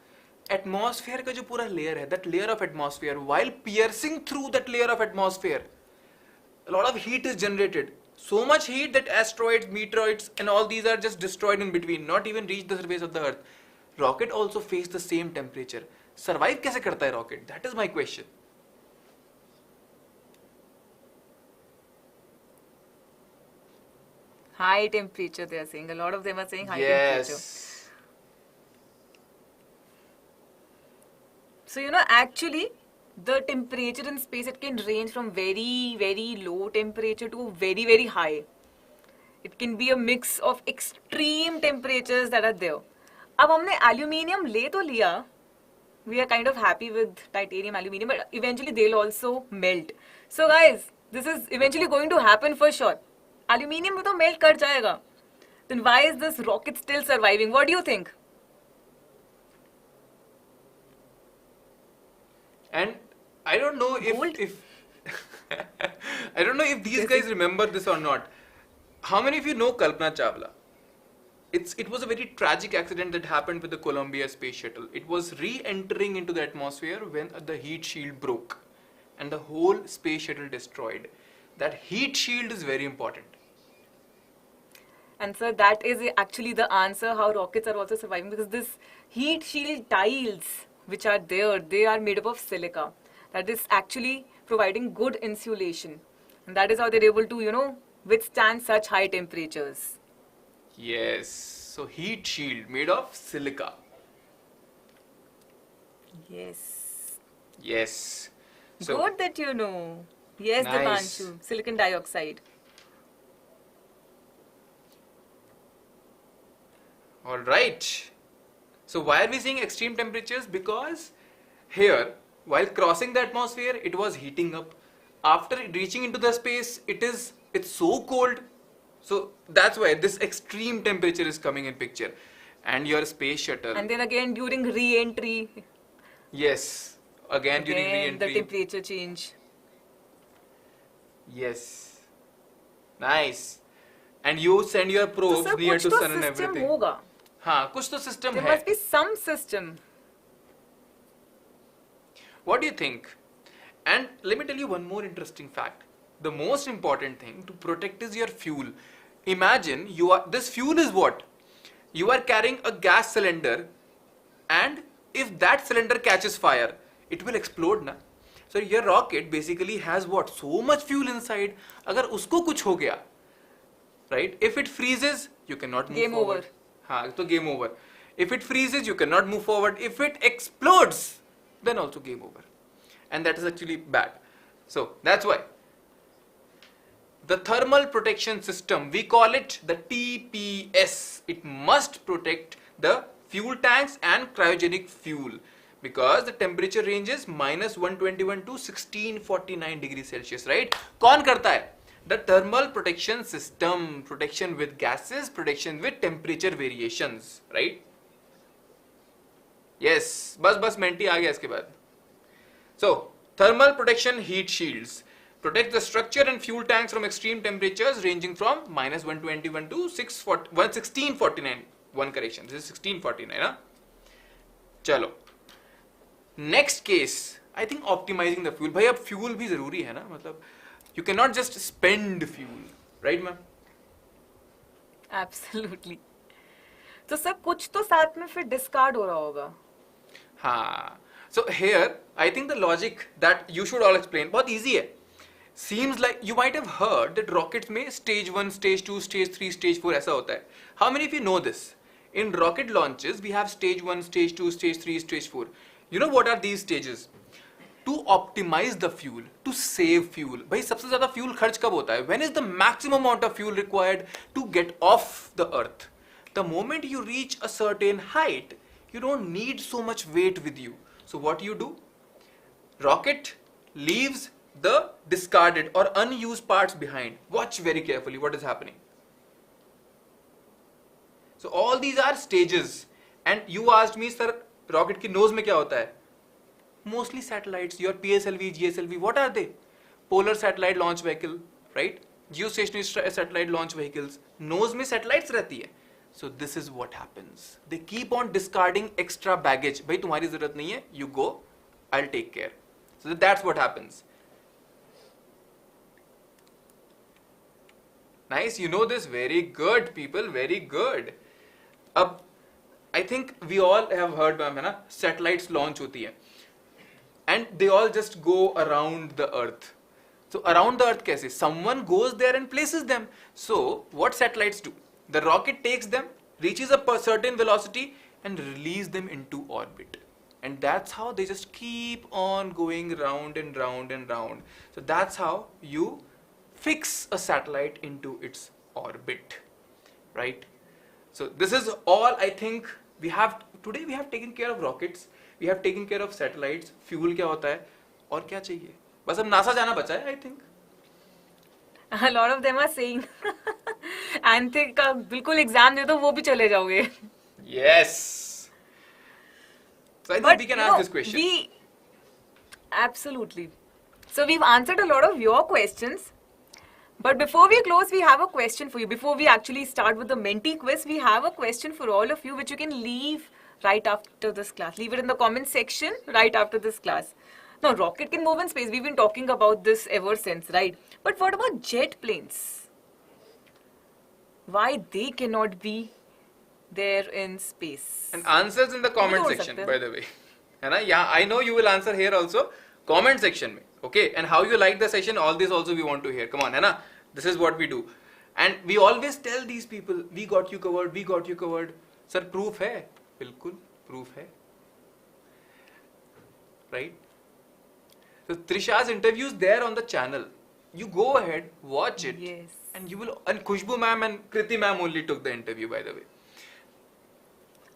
Atmosphere का जो पूरा layer है, that layer of atmosphere, while piercing through that layer of atmosphere, a lot of heat is generated. So much heat that asteroids, meteoroids and all these are just destroyed in between, not even reach the surface of the Earth. Rocket also face the same temperature. Survive कैसे करता है rocket? That is my question. High temperature, they are saying. A lot of them are saying high temperature. So, you know, actually, the temperature in space, it can range from very, very low temperature to very, very high. It can be a mix of extreme temperatures that are there. अब हमने aluminium ले तो लिया, we are kind of happy with titanium, aluminium, but eventually they'll also melt. So guys, this is eventually going to happen for sure. Aluminium भी तो melt कर जाएगा. Then why is this rocket still surviving? What do you think? And I don't know if I don't know if these guys remember this or not. How many of you know Kalpana Chawla? It was a very tragic accident that happened with the Columbia space shuttle. It was re-entering into the atmosphere when the heat shield broke and the whole space shuttle destroyed. That heat shield is very important. And sir, that is actually the answer how rockets are also surviving, because this heat shield tiles which are there, they are made up of silica. That is actually providing good insulation. And that is how they're able to, withstand such high temperatures. Yes, so heat shield made of silica. Yes. Yes. So Good that you know. Yes, Nice. Dipanshu. Silicon dioxide. all right. So why are we seeing extreme temperatures? Because here, while crossing the atmosphere, it was heating up. After reaching into the space, it's so cold. So that's why this extreme temperature is coming in picture. And your space shuttle. And then again during re-entry, Yes. Again during again the re-entry. temperature change. Yes. Nice. And you send your So probes sir, near कुछ to तो sun and system everything. होगा. हाँ, कुछ तो system There है. must be some system. What do you think? And let me tell you one more interesting fact. The most important thing to protect is your fuel. Imagine this fuel is what? You are carrying a gas cylinder, and if that cylinder catches fire, it will explode na. So your rocket basically has what? So much fuel inside. अगर उसको कुछ हो गया, right? If it freezes, you cannot move Game forward. over. हाँ, तो game over. If it freezes, you cannot move forward. If it explodes, then also game over. And that is actually bad. So that's why the thermal protection system, we call it the TPS. It must protect the fuel tanks and cryogenic fuel because the temperature ranges -121 to 1649 degrees Celsius, right? कौन करता है? The thermal protection system, protection with gases, protection with temperature variations, right? Yes, बस Mentee आ गया इसके बाद. So, thermal protection heat shields protect the structure and fuel tanks from extreme temperatures ranging from -121 to 1649. One correction, this is 1649. Huh? चलो. Next case, I think optimizing the fuel. भाई अब fuel भी जरूरी है ना, मतलब you cannot just spend fuel, right ma'am? Absolutely. तो sir कुछ तो साथ में फिर डिस्कार्ड हो रहा होगा. हाँ. So here, I think the logic that you should all explain बहुत easy है. Seems like you might have heard that rockets में stage 1, stage 2, stage 3, stage 4 ऐसा होता है. How many of you know this? In rocket launches, we have stage 1, stage 2, stage 3, stage 4. You know what are these stages? To optimize the fuel, to save fuel. भाई सबसे ज़्यादा fuel खर्च कब होता है? When is the maximum amount of fuel required to get off the earth? The moment you reach a certain height, you don't need so much weight with you. So what do? Rocket leaves the discarded or unused parts behind. Watch very carefully what is happening. So all these are stages. And you asked me, sir, rocket की nose में क्या होता है? Mostly satellites, your PSLV, GSLV, what are they? Polar satellite launch vehicle, right? Geostationary satellite launch vehicles. Nose में satellites रहती है. So this is what happens. They keep on discarding extra baggage. भाई तुम्हारी जरूरत नहीं है. You go, I'll take care. So that's what happens. Nice, you know this. Very good, people. Very good. अब I think we all have heard, है ना? Satellites launch होती है. And they all just go around the earth. So around the earth कैसे? Someone goes there and places them. So what satellites do? The rocket takes them, reaches a certain velocity and release them into orbit. And that's how they just keep on going round and round and round. So that's how you fix a satellite into its orbit, right? So this is all I think we have today. We have taken care of rockets, we have taken care of satellites, fuel क्या होता है और क्या चाहिए, बस अब NASA जाना बचा है I think. A lot of them are saying Anthe का बिल्कुल एग्जाम दे दो वो भी चले जाओगे. Yes. So I think we can ask this question. Absolutely. So we've answered a lot of your questions. But before we close, we have a question for you. Before we actually start with the Mentee quiz, we have a question for all of you which you can leave right after this class. Leave it in the comment section right after this class. Now, rocket can move in space. We've been talking about this ever since, right? But what about jet planes? Why they cannot be there in space? And answers in the comment section, by the way. Yeah, I know you will answer here also. Comment section mein. Okay, and how you like the session, all this also we want to hear. Come on, hai na? This is what we do. And we always tell these people, we got you covered, we got you covered. Sir, proof hai? Bilkul, proof hai. Right? So Trisha's interview is there on the channel. You go ahead, watch it. Yes. And you will, and Khushbu ma'am and Kriti ma'am only took the interview, by the way.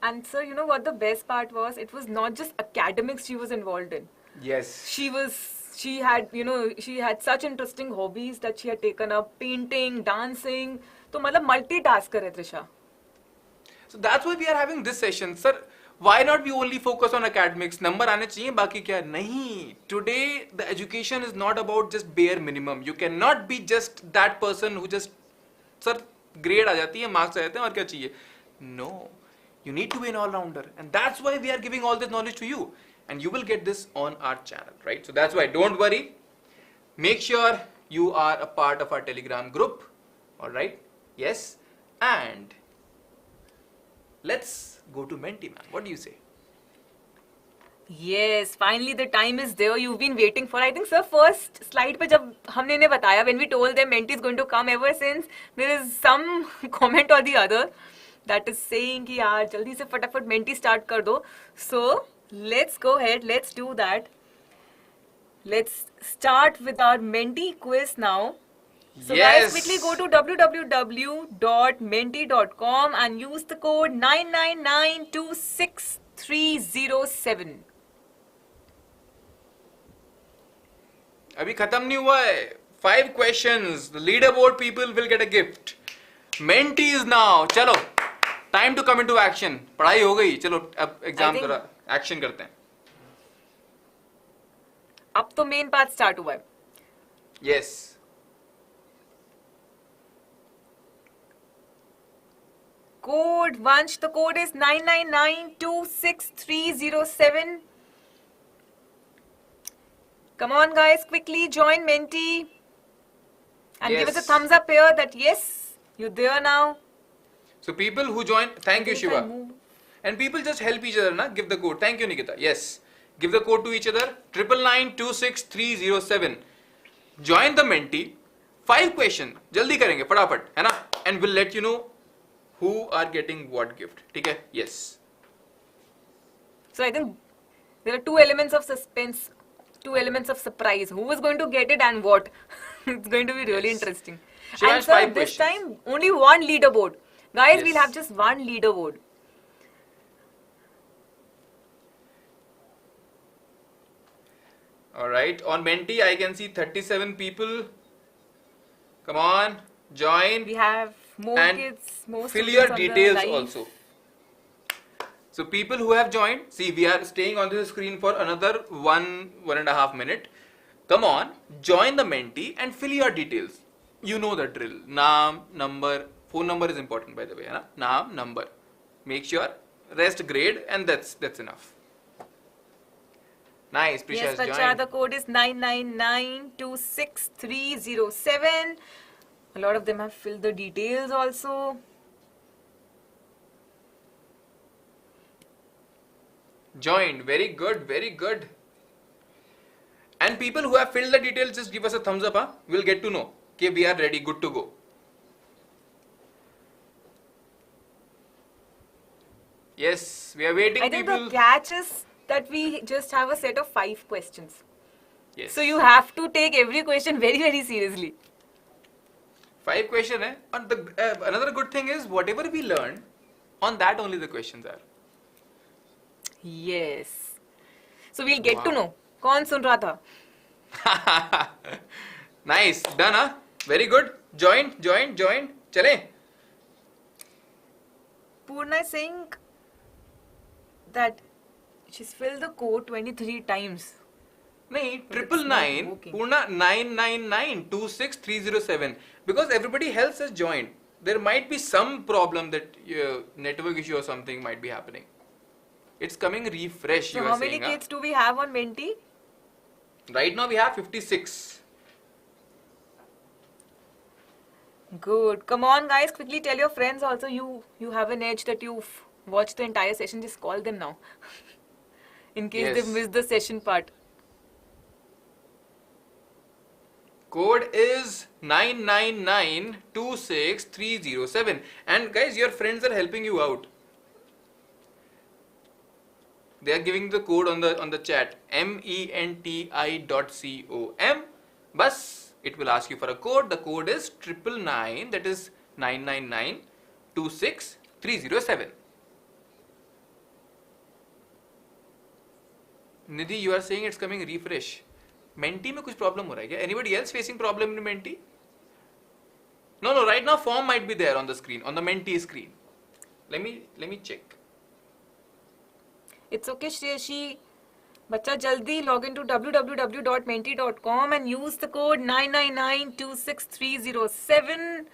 And sir, you know what the best part was? It was not just academics she was involved in. Yes. She had such interesting hobbies that she had taken up, painting, dancing. So मतलब multitasker है Trisha. So that's why we are having this session. Sir, why not we only focus on academics? Number आने चाहिए, बाकी क्या? नहीं. Today the education is not about just bare minimum. You cannot be just that person who just, sir, grade आ जाती है, marks आ जाते हैं और क्या चाहिए? No. You need to be an all-rounder. And that's why we are giving all this knowledge to you. And you will get this on our channel, right? So that's why, don't worry. Make sure you are a part of our Telegram group. Alright? Yes. And let's go to Mentee, ma'am. What do you say? Yes, finally the time is there. You've been waiting for. I think sir, first slide पे जब हमने इन्हें बताया, when we told them Mentee is going to come, ever since there is some comment or the other that is saying कि यार जल्दी से फटाफट Mentee start कर दो. So let's go ahead. Let's do that. Let's start with our Mentee quiz now. So yes. guys, quickly go to www.mentee.com and use the code 999266307. अभी खत्म नहीं हुआ है. 5 questions. The leaderboard people will get a gift. Mentee is now. चलो. Time to come into action. पढ़ाई हो गई. चलो अब एग्जाम करा. Action करते हैं. अब तो मेन पार्ट स्टार्ट हुआ है. Yes. Code Vansh, the code is 999266307. Come on guys, quickly join Mentee and give us a Yes. thumbs up here that yes, you're there now. So people who join, thank you Shiva. And people just help each other, na? Give the code. Thank you Nikita. Yes. Give the code to each other. 999266307. Join the Mentee. 5 questions. जल्दी करेंगे फटाफट, है ना? And we'll let you know who are getting what gift. ठीक है? Yes. So I think there are 2 elements of suspense, 2 elements of surprise. Who is going to get it and what? It's going to be really interesting. Shiva And has sir, 5 this questions. time only one leaderboard. Guys, Yes. we'll have just one leaderboard. Alright. On Mentee, I can see 37 people. Come on. Join. We have more And kids, more fill students your on the details live. also. So people who have joined, see we are staying on this screen for another 1.5 minutes. Come on, join the Mentee and fill your details. You know the drill. Naam, number, phone number is important by the way. Hai na? Naam, number. Make sure, rest grade and that's enough. Nice, Prisha Yes, has Vacha, joined. the code is 999266307. A lot of them have filled the details also. Joined, very good, very good. And people who have filled the details, just give us a thumbs up, huh? We'll get to know. Okay, we are ready, good to go. Yes, we are waiting I think people. the catch is that we just have a set of 5 questions. Yes. So you have to take every question very, very seriously. 5 question hai. And another good thing is whatever we learn, on that only the questions are. Yes. So we'll get to Wow. know. कौन सुन रहा था? Nice. Done, huh? Very good. Joined. Chale. Purna is saying that she's filled the code 23 times. नहीं, But it's 999, not working. Purna 999-26307. Because everybody else has joined. There might be some problem that network issue or something might be happening. It's coming refresh, So you how are many saying. kids do we have on Mentee? Right now we have 56. Good. Come on, guys. Quickly tell your friends also you have an edge that you've watched the entire session. Just call them now. In case Yes. they've missed the session part. Code is 999-26307. And guys, your friends are helping you out. They are giving the code on the chat. Menti.com. Bus, it will ask you for a code. The code is 999. That is 999-26307. Nidhi, you are saying it's coming refresh. Mentee में कुछ problem हो रहा है क्या? Anybody else facing problem in Mentee? No. Right now form might be there on the screen, on the Mentee screen. Let me check. It's okay, Shreyashi. Bacha, jaldi log into www.mentee.com and use the code 999-26307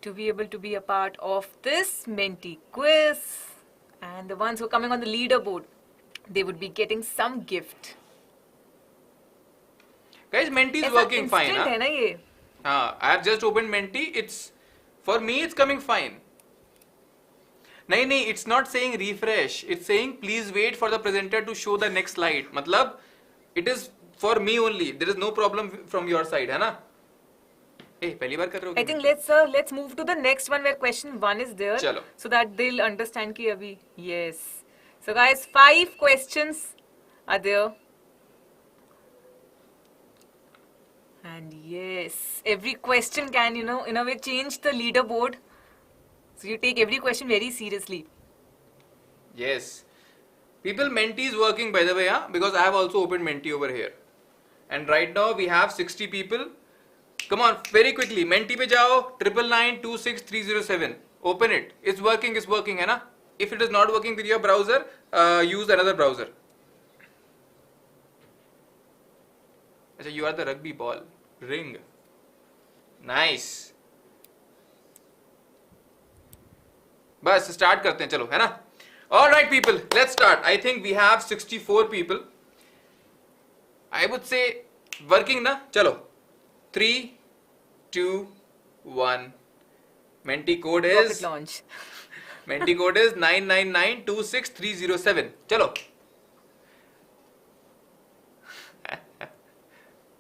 to be able to be a part of this Mentee quiz. And the ones who are coming on the leaderboard, they would be getting some gift. Guys, Mentee is ऐसा working fine. instant है ना ये? I have just opened Mentee. For me it's coming fine. नहीं, it's not saying refresh. It's saying please wait for the presenter to show the next slide. मतलब it is for me only. There is no problem from your side, है ना? पहली बार कर रहे हो I क्या? think let's move to the next one where question 1 is there. चलो. So that they'll understand कि अभी. Yes. So guys, 5 questions are there. And yes, every question can, in a way change the leaderboard. So you take every question very seriously. Yes. People, Mentee is working by the way, huh? Because I have also opened Mentee over here. And right now we have 60 people. Come on, very quickly. Mentee pe jao, 999-26307. Open it. It's working, hai na? If it is not working with your browser, use another browser. Achha, you are the rugby ball. Ring. Nice. बस start करते हैं चलो है ना? All right people, let's start. I think we have 64 people. I would say working ना? चलो. 3, 2, 1. Mentee code is Rocket launch. Mentee code is 999-26307. चलो.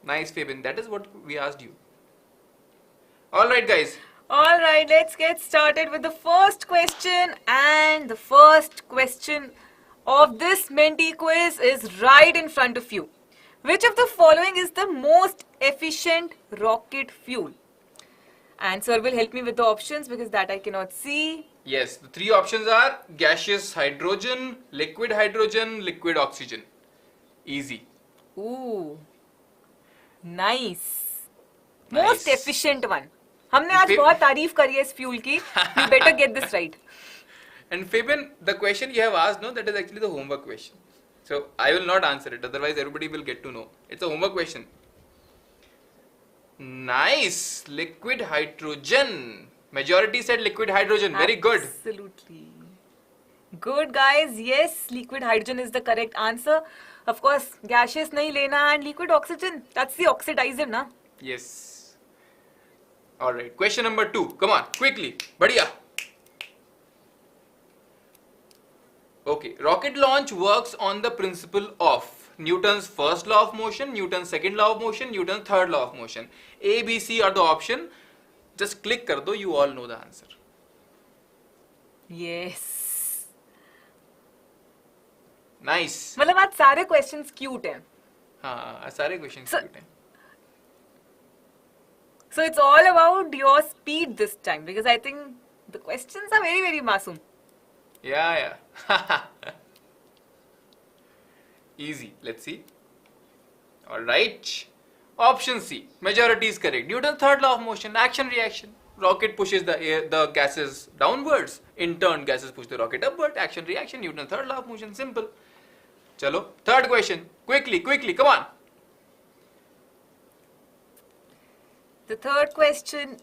Nice, Fabian. That is what we asked you. All right, guys. All right, let's get started with the first question. And the first question of this Mentee quiz is right in front of you. Which of the following is the most efficient rocket fuel? And sir will help me with the options because that I cannot see. Yes, the 3 options are gaseous hydrogen, liquid oxygen. Easy. Ooh, nice. Most Nice. efficient one. हमने आज बहुत तारीफ करी है इस fuel की. You better get this right. And Fabian, the question you have asked, no, that is actually the homework question. So I will not answer it. Otherwise, everybody will get to know. It's a homework question. Nice, liquid hydrogen. Majority said liquid hydrogen. Very good. Absolutely. Good guys. Yes, liquid hydrogen is the correct answer. Of course, gaseous नहीं लेना and liquid oxygen. That's the oxidizer, na? Yes. All right. Question number 2. Come on, quickly. Badhiya. Okay. Rocket launch works on the principle of Newton's first law of motion, Newton's second law of motion, Newton's third law of motion. A, B, C are the option. Just click kar do. You all know the answer. Yes. Nice. मतलब आज सारे questions cute हैं. हाँ, सारे questions So- cute हैं. So it's all about your speed this time because I think the questions are very, very masoom. Yeah. Easy. Let's see. All right. Option C. Majority is correct. Newton's third law of motion. Action reaction. Rocket pushes the gases downwards. In turn, gases push the rocket upward. Action reaction. Newton's third law of motion. Simple. Chalo. Third question. Quickly. Come on. The third question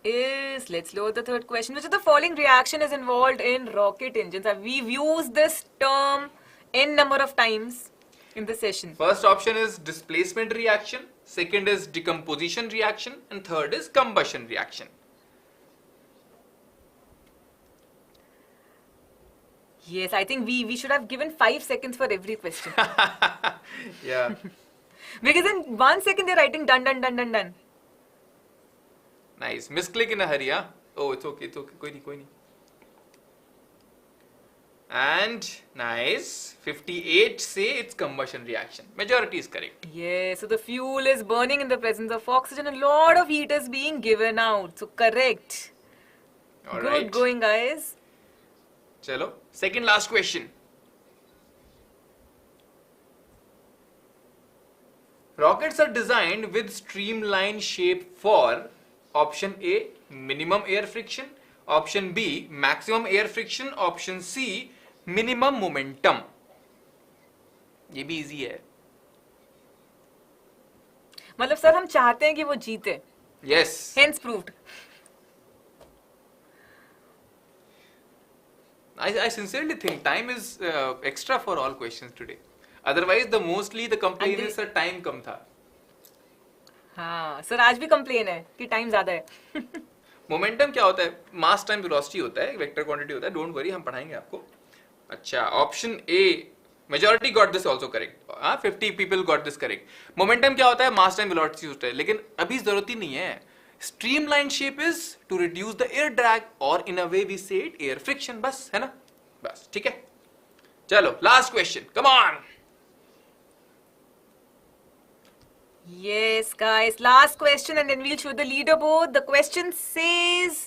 is, let's load the third question. Which of the following reaction is involved in rocket engines? We've used this term n number of times in the session. First option is displacement reaction. Second is decomposition reaction. And third is combustion reaction. Yes, I think we should have given 5 seconds for every question. Yeah. Because in 1 second they're writing done. Nice. Misclick in a hurry, huh? Oh, it's okay. Koi nahi. And nice. 58 say it's combustion reaction. Majority is correct. Yeah, so the fuel is burning in the presence of oxygen. A lot of heat is being given out. So correct. All Good right. going, guys. Chalo. Second last question. Rockets are designed with streamline shape for option A, minimum air friction, option B, maximum air friction, option C, minimum momentum. ये भी easy है. मतलब sir हम चाहते हैं कि वो जीते. Yes. Hence proved. I sincerely think time is extra for all questions today. Otherwise, the complaint is that time कम था. हाँ सर आज भी कंप्लेन है कि टाइम ज्यादा है. मोमेंटम क्या होता है? मास टाइम वेलोसिटी होता है, वेक्टर क्वांटिटी होता है. डोंट वरी, हम पढ़ाएंगे आपको. अच्छा, option A, majority got this also correct. 50 people got this correct. Momentum क्या होता है? मास टाइम वेलोसिटी होता है. लेकिन अभी जरूरत ही नहीं है. Streamline shape is to reduce the air drag और in a way we say it air friction. बस है ना? बस ठीक है. चलो last question, come on. Yes, guys. Last question, and then we'll show the leaderboard. The question says,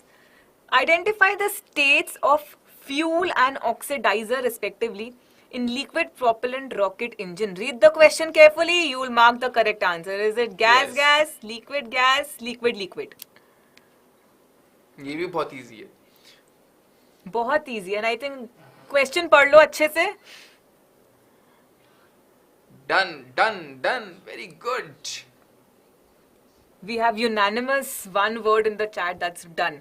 identify the states of fuel and oxidizer, respectively, in liquid propellant rocket engine. Read the question carefully. You will mark the correct answer. Is it gas, Yes. gas, liquid, liquid? ये भी बहुत easy है. बहुत easy, and I think question पढ़ लो अच्छे से. Done. Very good. We have unanimous one word in the chat. That's done.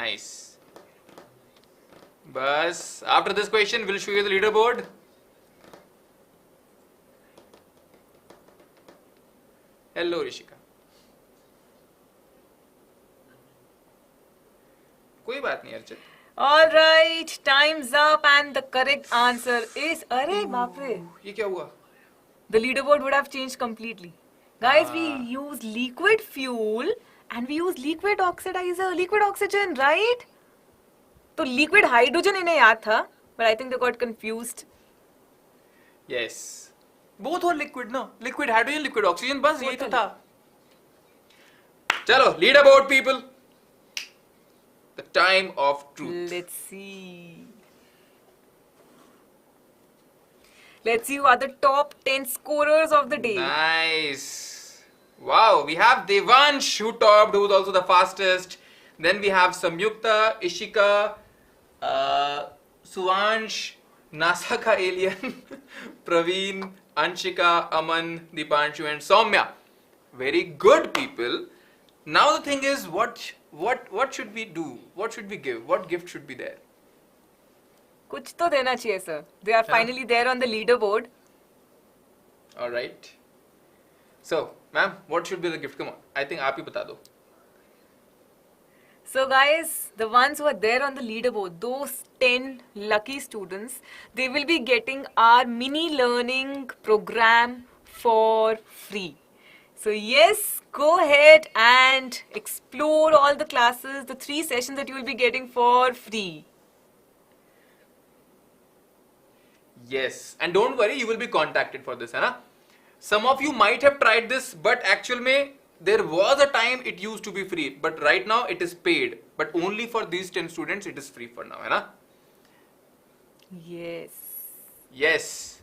Nice. Bas, after this question, we'll show you the leaderboard. Hello, Rishika. कोई बात नहीं Archit. All right, time's up, and the correct answer is. अरे बाप रे. ये क्या हुआ? The leaderboard would have changed completely. Guys, we use liquid fuel and we use liquid oxidizer, liquid oxygen, right? तो liquid hydrogen इन्हें याद था, but I think they got confused. Yes. Both were liquid, no? Liquid hydrogen, liquid oxygen. बस यही तो था. चलो, leaderboard people. The time of truth. Let's see. Let's see who are the top 10 scorers of the day. Nice. Wow, we have Devansh who topped, who was also the fastest. Then we have Samyukta, Ishika, Suvansh, NASA ka alien, Praveen, Anshika, Aman, Dipanshu and Soumya. Very good people. Now the thing is, what should we do? What should we give? What gift should be there? कुछ तो देना चाहिए sir. They are finally there on the leaderboard. All right. So, ma'am, what should be the gift? Come on. I think आप ही बता दो. So guys, the ones who are there on the leaderboard, those 10 lucky students, they will be getting our mini learning program for free. So yes, go ahead and explore all the classes, the 3 sessions that you will be getting for free. Yes, and don't worry, you will be contacted for this, है ना? Some of you might have tried this, but actual में there was a time it used to be free, but right now it is paid. But only for these 10 students it is free for now, है ना? Yes. Yes.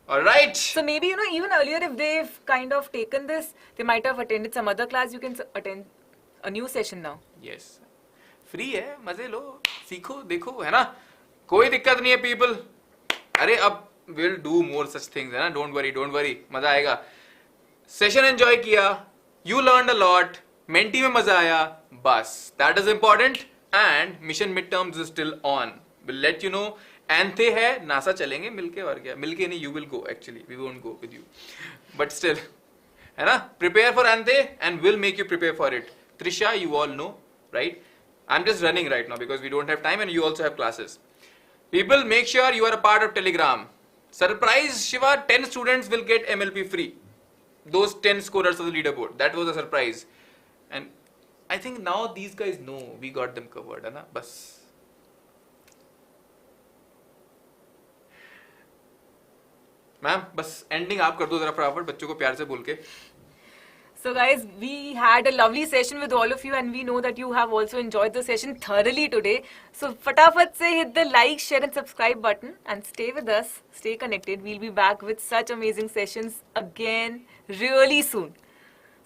All right. So maybe, you know, even earlier if they've kind of taken this, they might have attended some other class. You can attend a new session now. Yes. Free है, मजे लो, सीखो, देखो, है ना? कोई दिक्कत नहीं है people. अरे अब we'll do more such things, है ना? Don't worry, मजा आएगा. Session enjoy किया, you learned a lot, Mentee में मजा आया, बस. That is important, and mission midterms is still on. We'll let you know. Anthe है, NASA चलेंगे मिलके और क्या? मिलके नहीं, you will go actually. We won't go with you. But still, है ना? Prepare for Anthe and we'll make you prepare for it. Trisha, you all know, right? I'm just running right now because we don't have time and you also have classes. People, make sure you are a part of Telegram. Surprise, Shiva, 10 students will get MLP free. Those 10 scorers of the leaderboard. That was a surprise. And I think now these guys know we got them covered, है ना? बस. Ma'am बस ending आप कर दो जरा फटाफट बच्चों को प्यार से बोल के. So guys, we had a lovely session with all of you and we know that you have also enjoyed the session thoroughly today. So fatafat se hit the like, share and subscribe button and stay with us, stay connected. We'll be back with such amazing sessions again really soon.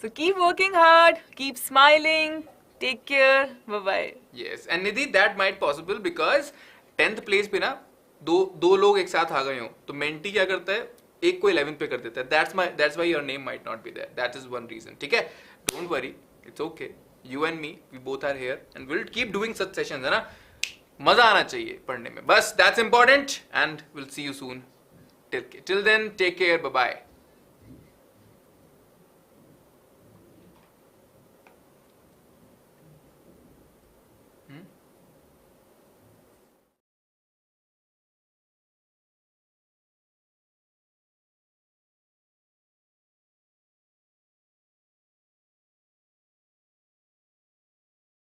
So keep working hard, keep smiling, take care, bye-bye. Yes, and Nidhi, that might possible because 10th place पे ना दो लोग एक साथ आ गए हो तो mentee क्या करता है एक को 11 पे कर देता है. That's why your name might not be there. That is one reason. ठीक है? Don't worry, it's okay. You and me, we both are here and we'll keep doing such sessions, है ना? मजा आना चाहिए पढ़ने में. बस that's important and we'll see you soon. Till then, take care. Bye bye.